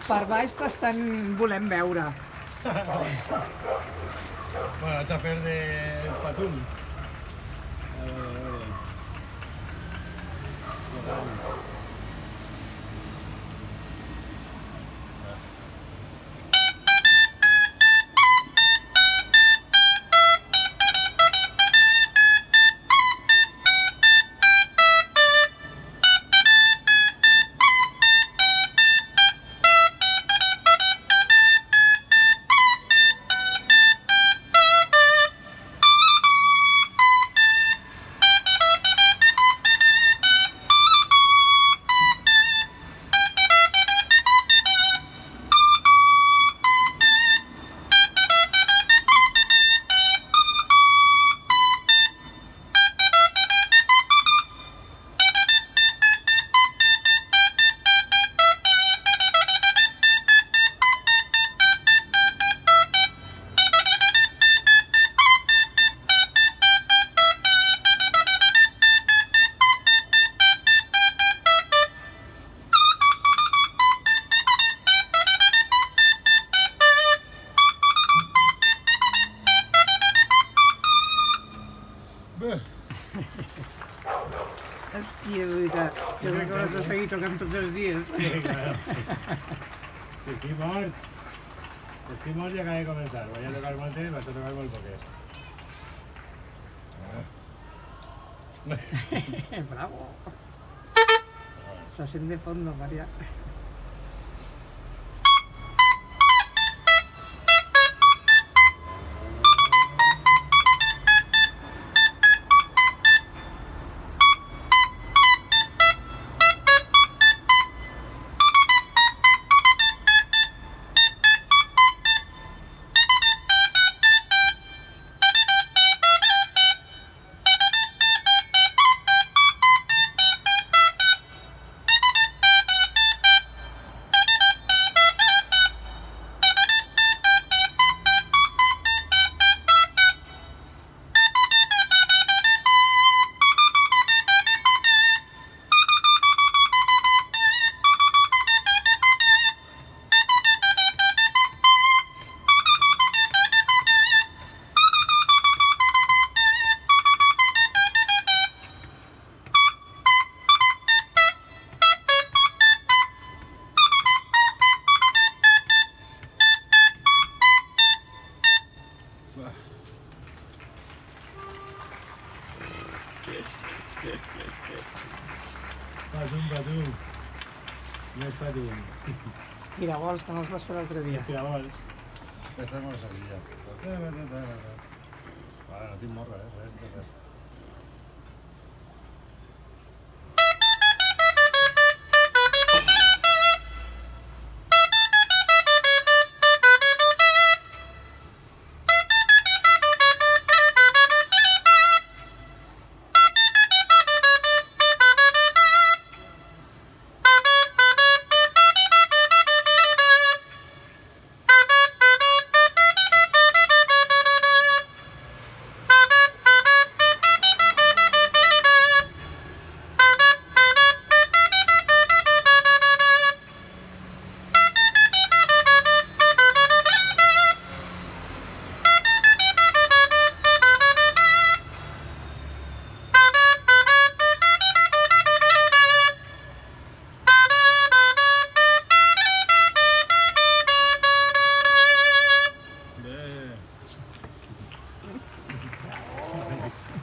Per baix t'estan volent veure. Bueno, vaig a fer de patum. A veure. Gegants. Hòstia, de veritat. Jo crec que l'has de seguir tocant tots els dies. Sí, claro. Si estic mort i acaba de començar. Vaig a tocar moltes, vaig a tocar molt poques. Bravo. Se sent de fondo, María. Patum. Més patum. Estirabols, que no els vas fer l'altre dia. Estirabols. Aquesta és molt senzilla. Vale, no tinc morra, res.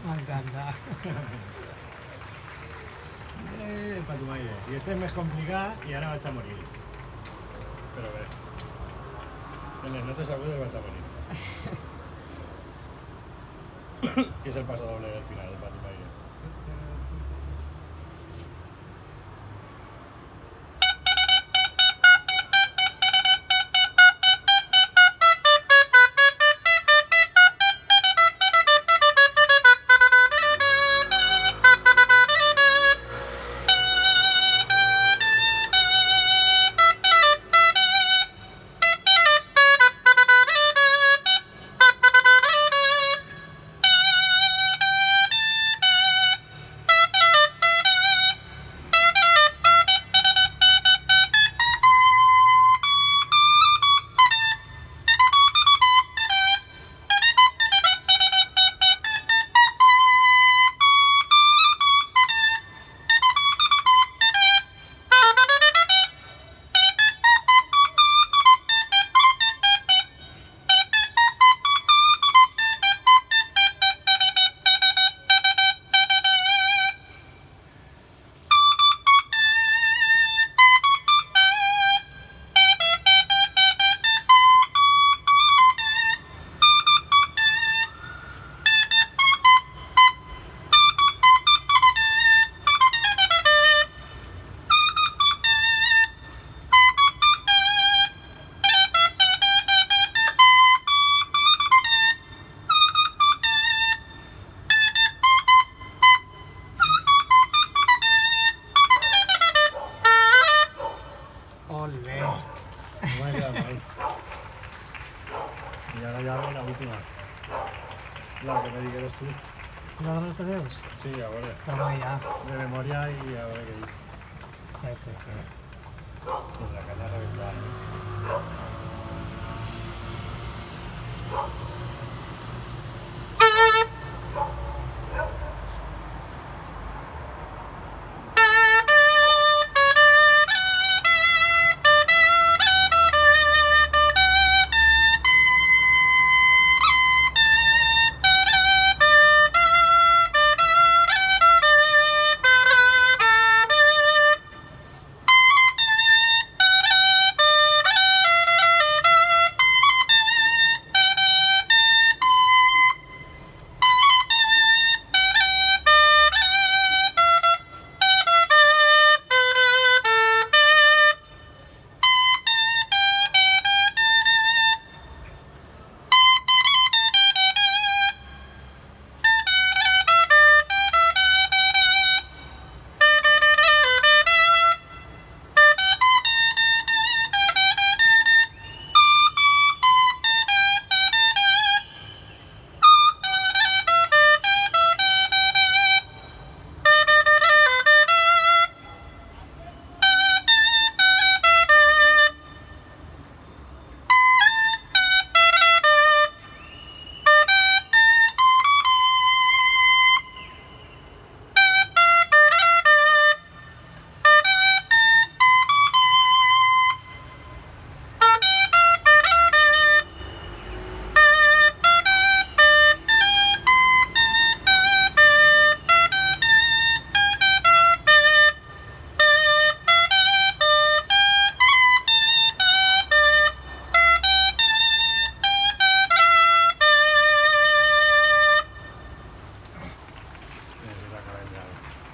M'encanta. Patumaire. I este és més complicat i ara vaig a morir. Però bé. En les notes agudes vaig a morir. Que és el paso doble del final del Patumaire. La que me digueres tú. ¿La de los dedos? Sí, ahora. Toma ya. De memoria y ahora que dic. Sí, sí, sí. Pues la caña reventada.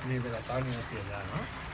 Ni de la chao ni hostia ya, ¿no?